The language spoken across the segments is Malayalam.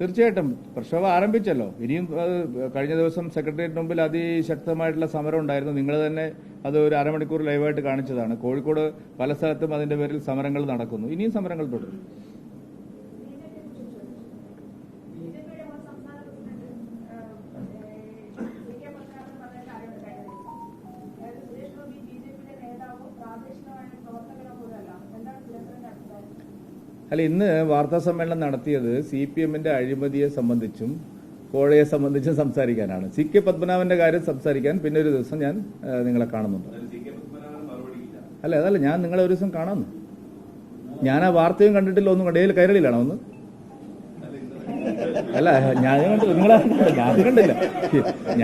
തീർച്ചയായിട്ടും പ്രക്ഷോഭം ആരംഭിച്ചല്ലോ. ഇനിയും കഴിഞ്ഞ ദിവസം സെക്രട്ടേറിയറ്റിന് മുമ്പിൽ അതിശക്തമായിട്ടുള്ള സമരം ഉണ്ടായിരുന്നു. നിങ്ങൾ തന്നെ അത് ഒരു അരമണിക്കൂർ ലൈവായിട്ട് കാണിച്ചതാണ്. കോഴിക്കോട് പല സ്ഥലത്തും അതിന്റെ പേരിൽ സമരങ്ങൾ നടക്കുന്നു. ഇനിയും സമരങ്ങൾ തുടരും. അല്ല, ഇന്ന് വാർത്താ സമ്മേളനം നടത്തിയത് CPM-ന്റെ അഴിമതിയെ സംബന്ധിച്ചും കോഴയെ സംബന്ധിച്ചും സംസാരിക്കാനാണ്. CK പത്മനാഭന്റെ കാര്യം സംസാരിക്കാൻ പിന്നെ ഒരു ദിവസം ഞാൻ നിങ്ങളെ കാണുന്നുണ്ട്. അതല്ല, ഞാൻ നിങ്ങളെ ഒരു ദിവസം കാണുന്നു. ഞാൻ ആ വാർത്തയും കണ്ടിട്ടില്ല, ഒന്നും കണ്ടേ. കൈരളിയിലാണോ ഒന്ന്? അല്ല, ഞാൻ കണ്ടില്ല.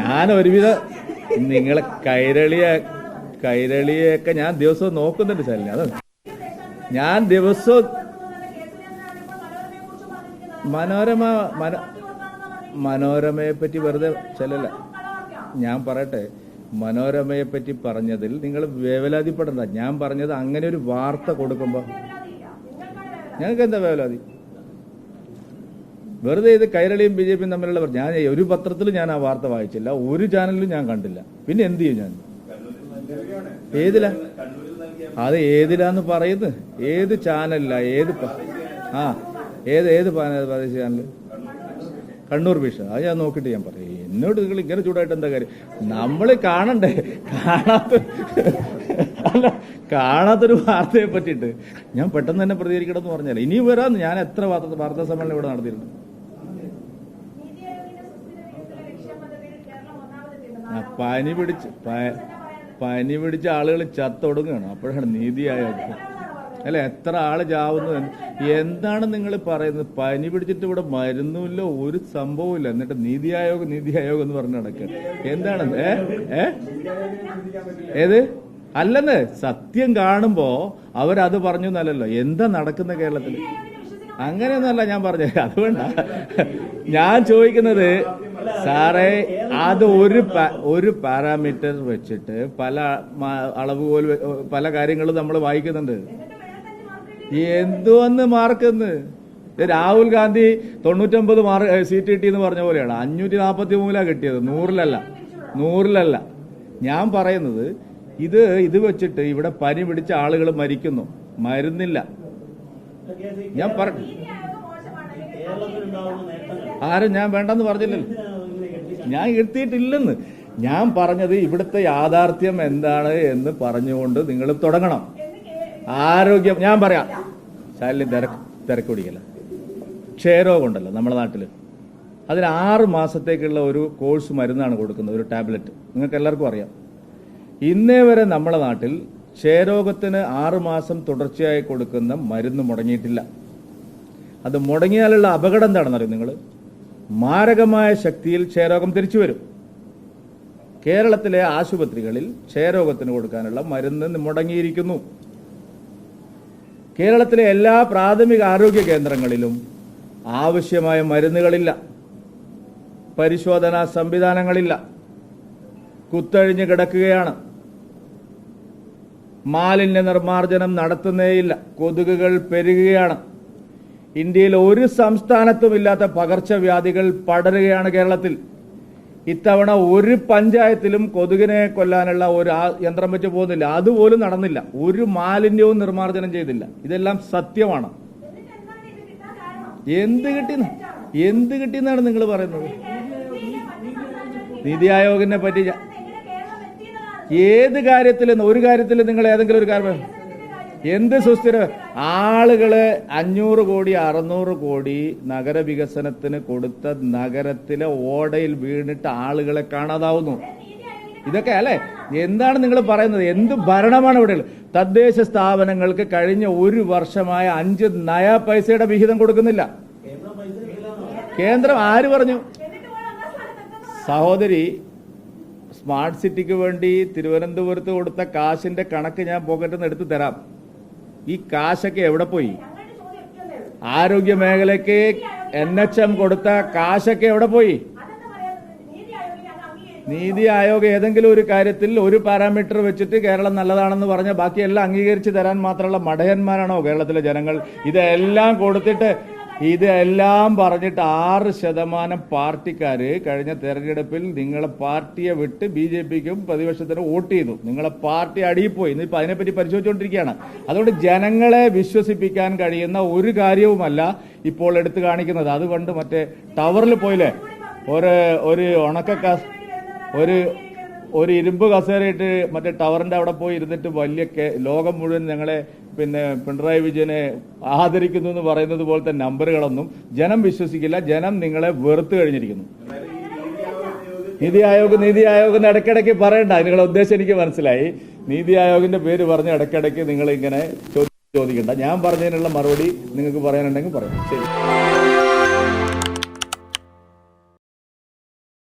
ഞാൻ ഒരുവിധ നിങ്ങളെ കൈരളിയൊക്കെ ഞാൻ ദിവസവും നോക്കുന്നുണ്ട് ശാലിനി. അത് ഞാൻ ദിവസവും മനോരമയെ പറ്റി വെറുതെ ചെല്ലല്ല. ഞാൻ പറയട്ടെ, മനോരമയെ പറ്റി പറഞ്ഞതിൽ നിങ്ങൾ വേവലാതിപ്പെടണ്ട. ഞാൻ പറഞ്ഞത് അങ്ങനെ ഒരു വാർത്ത കൊടുക്കുമ്പോ ഞങ്ങൾക്ക് എന്താ വേവലാതി? വെറുതെ ഇത് കൈരളിയും BJP-യും തമ്മിലുള്ള ഞാൻ ഒരു പത്രത്തിലും ഞാൻ ആ വാർത്ത വായിച്ചില്ല, ഒരു ചാനലിലും ഞാൻ കണ്ടില്ല. പിന്നെ എന്ത് ചെയ്യും ഞാൻ? ഏതിലാ അത്? ഏതിലാന്ന് പറയുന്നത്? ഏത് ചാനലില്ല? ഏത് പ്രാദേശിക ചാനൽ? കണ്ണൂർ വിഷൻ. അത് ഞാൻ നോക്കിയിട്ട് ഞാൻ പറയും. എന്നോട് നിങ്ങൾ ഇങ്ങനെ ചൂടായിട്ട് എന്താ കാര്യം? നമ്മൾ കാണണ്ടേ? കാണാത്തൊരു വാർത്തയെ പറ്റിയിട്ട് ഞാൻ പെട്ടെന്ന് തന്നെ പ്രതികരിക്കണം എന്ന് പറഞ്ഞാൽ ഇനിയും വരാന്ന്. ഞാൻ എത്ര വാർത്താ സമ്മേളനം ഇവിടെ നടത്തിയിരുന്നു. പനി പിടിച്ച ആളുകൾ ചത്തൊടുങ്ങുകയാണ്. അപ്പോഴാണ് നീതി ആയോഗ്. അല്ല, എത്ര ആള് ചാവുന്നു? എന്താണ് നിങ്ങൾ പറയുന്നത്? പനി പിടിച്ചിട്ട് ഇവിടെ മരുന്നുമില്ല, ഒരു സംഭവമില്ല. എന്നിട്ട് നീതി ആയോഗ് എന്ന് പറഞ്ഞ് നടക്കുക. എന്താണ്? ഏത്? അല്ലെന്ന് സത്യം കാണുമ്പോ അവരത് പറഞ്ഞു എന്നല്ലല്ലോ. എന്താ നടക്കുന്ന കേരളത്തിൽ? അങ്ങനെയൊന്നുമല്ല ഞാൻ പറഞ്ഞത്. അതുകൊണ്ട ഞാൻ ചോദിക്കുന്നത്, സാറേ, അത് ഒരു പാരാമീറ്റർ വെച്ചിട്ട് പല അളവുകോൽ പല കാര്യങ്ങളും നമ്മൾ വായിക്കുന്നുണ്ട്. എന്തുവന്ന് മാർക്കെന്ന്? രാഹുൽ ഗാന്ധി 99 സീറ്റ് കിട്ടിയെന്ന് പറഞ്ഞ പോലെയാണ്. 543 കിട്ടിയത്, 100-ലല്ല. ഞാൻ പറയുന്നത് ഇത് വെച്ചിട്ട് ഇവിടെ പനി പിടിച്ച ആളുകൾ മരിക്കുന്നു, മരുന്നില്ല. ഞാൻ ആരും ഞാൻ വേണ്ടെന്ന് പറഞ്ഞില്ലല്ലോ. ഞാൻ എത്തിയിട്ടില്ലെന്ന്. ഞാൻ പറഞ്ഞത് ഇവിടുത്തെ യാഥാർത്ഥ്യം എന്താണ് എന്ന് പറഞ്ഞുകൊണ്ട് നിങ്ങൾ തുടങ്ങണം. ആരോഗ്യം ഞാൻ പറയാം. ശാലിനി തിരക്ക് പിടിക്കല്ല. ക്ഷയരോഗമുണ്ടല്ലോ നമ്മുടെ നാട്ടിൽ. അതിന് 6 മാസത്തേക്കുള്ള ഒരു കോഴ്സ് മരുന്നാണ് കൊടുക്കുന്നത്, ഒരു ടാബ്ലറ്റ്. നിങ്ങൾക്ക് എല്ലാവർക്കും അറിയാം. ഇന്നേ വരെ നമ്മുടെ നാട്ടിൽ ക്ഷയരോഗത്തിന് 6 മാസം തുടർച്ചയായി കൊടുക്കുന്ന മരുന്ന് മുടങ്ങിയിട്ടില്ല. അത് മുടങ്ങിയാലുള്ള അപകടം എന്താണെന്നറിയും നിങ്ങൾ? മാരകമായ ശക്തിയിൽ ക്ഷയരോഗം തിരിച്ചു വരും. കേരളത്തിലെ ആശുപത്രികളിൽ ക്ഷയരോഗത്തിന് കൊടുക്കാനുള്ള മരുന്ന് മുടങ്ങിയിരിക്കുന്നു. കേരളത്തിലെ എല്ലാ പ്രാഥമിക ആരോഗ്യ കേന്ദ്രങ്ങളിലും ആവശ്യമായ മരുന്നുകളില്ല, പരിശോധനാ സംവിധാനങ്ങളില്ല, കുത്തഴിഞ്ഞു കിടക്കുകയാണ്. മാലിന്യ നിർമ്മാർജ്ജനം നടത്തുന്നേയില്ല, കൊതുകുകൾ പെരുകുകയാണ്. ഇന്ത്യയിൽ ഒരു സംസ്ഥാനത്തും ഇല്ലാത്ത പകർച്ചവ്യാധികൾ പടരുകയാണ് കേരളത്തിൽ. ഇത്തവണ ഒരു പഞ്ചായത്തിലും കൊതുകിനെ കൊല്ലാനുള്ള ഒരു യന്ത്രം വെച്ച് പോകുന്നില്ല. അതുപോലും നടന്നില്ല. ഒരു മാലിന്യവും നിർമ്മാർജ്ജനം ചെയ്തില്ല. ഇതെല്ലാം സത്യമാണ്. എന്ത് കിട്ടിയെന്നാണ് നിങ്ങൾ പറയുന്നത്? നീതി ആയോഗിനെ പറ്റി ഏത് കാര്യത്തിൽ? ഒരു കാര്യത്തിൽ നിങ്ങൾ ഏതെങ്കിലും ഒരു കാര്യം എന്ത് സുസ്ഥിര? ആളുകള് 500 കോടി 600 കോടി നഗരവികസനത്തിന് കൊടുത്ത നഗരത്തിലെ ഓടയിൽ വീണിട്ട് ആളുകളെ കാണാതാവുന്നു. ഇതൊക്കെ അല്ലെ? എന്താണ് നിങ്ങൾ പറയുന്നത്? എന്ത് ഭരണമാണ് ഇവിടെ? തദ്ദേശ സ്ഥാപനങ്ങൾക്ക് കഴിഞ്ഞ ഒരു വർഷമായ 5 നയാ പൈസയുടെ വിഹിതം കൊടുക്കുന്നില്ല. കേന്ദ്രം ആര് പറഞ്ഞു? സഹോദരി, സ്മാർട്ട് സിറ്റിക്ക് വേണ്ടി തിരുവനന്തപുരത്ത് കൊടുത്ത കാശിന്റെ കണക്ക് ഞാൻ പോക്കറ്റിൽ നിന്ന് എടുത്തു തരാം. ഈ കാശൊക്കെ എവിടെ പോയി? ആരോഗ്യ മേഖലയ്ക്ക് NHM കൊടുത്ത കാശൊക്കെ എവിടെ പോയി? നീതി ആയോഗ് ഏതെങ്കിലും ഒരു കാര്യത്തിൽ ഒരു പാരാമീറ്റർ വെച്ചിട്ട് കേരളം നല്ലതാണെന്ന് പറഞ്ഞ ബാക്കിയെല്ലാം അംഗീകരിച്ച് തരാൻ മാത്രമുള്ള മടയന്മാരാണോ കേരളത്തിലെ ജനങ്ങൾ? ഇതെല്ലാം കൊടുത്തിട്ട് ഇതെല്ലാം പറഞ്ഞിട്ട് 6% പാർട്ടിക്കാര് കഴിഞ്ഞ തെരഞ്ഞെടുപ്പിൽ നിങ്ങളെ പാർട്ടിയെ വിട്ട് BJPക്കും പ്രതിപക്ഷത്തിനും വോട്ട് ചെയ്തു. നിങ്ങളെ പാർട്ടി അടിയിപ്പോയി. ഇന്നിപ്പോൾ അതിനെപ്പറ്റി പരിശോധിച്ചുകൊണ്ടിരിക്കുകയാണ്. അതുകൊണ്ട് ജനങ്ങളെ വിശ്വസിപ്പിക്കാൻ കഴിയുന്ന ഒരു കാര്യവുമല്ല ഇപ്പോൾ എടുത്തു കാണിക്കുന്നത്. അതുകൊണ്ട് മറ്റേ ടവറിൽ പോയില്ലേ, ഒരു ഒരു ഇരുമ്പ് കസേരയിട്ട് മറ്റേ ടവറിന്റെ അവിടെ പോയി ഇരുന്നിട്ട് വലിയ ലോകം മുഴുവൻ ഞങ്ങളെ പിണറായി വിജയനെ ആദരിക്കുന്നു എന്ന് പറയുന്നത് പോലത്തെ നമ്പറുകളൊന്നും ജനം വിശ്വസിക്കില്ല. ജനം നിങ്ങളെ വെറുത്തു കഴിഞ്ഞിരിക്കുന്നു. നീതി ആയോഗ് ഇടയ്ക്കിടയ്ക്ക് പറയണ്ട. നിങ്ങളുടെ ഉദ്ദേശം എനിക്ക് മനസ്സിലായി. നീതി ആയോഗിന്റെ പേര് പറഞ്ഞ് ഇടയ്ക്കിടയ്ക്ക് നിങ്ങൾ ഇങ്ങനെ ചോദിക്കണ്ട. ഞാൻ പറഞ്ഞതിനുള്ള മറുപടി നിങ്ങൾക്ക് പറയാനുണ്ടെങ്കിൽ പറയാം. ശരി.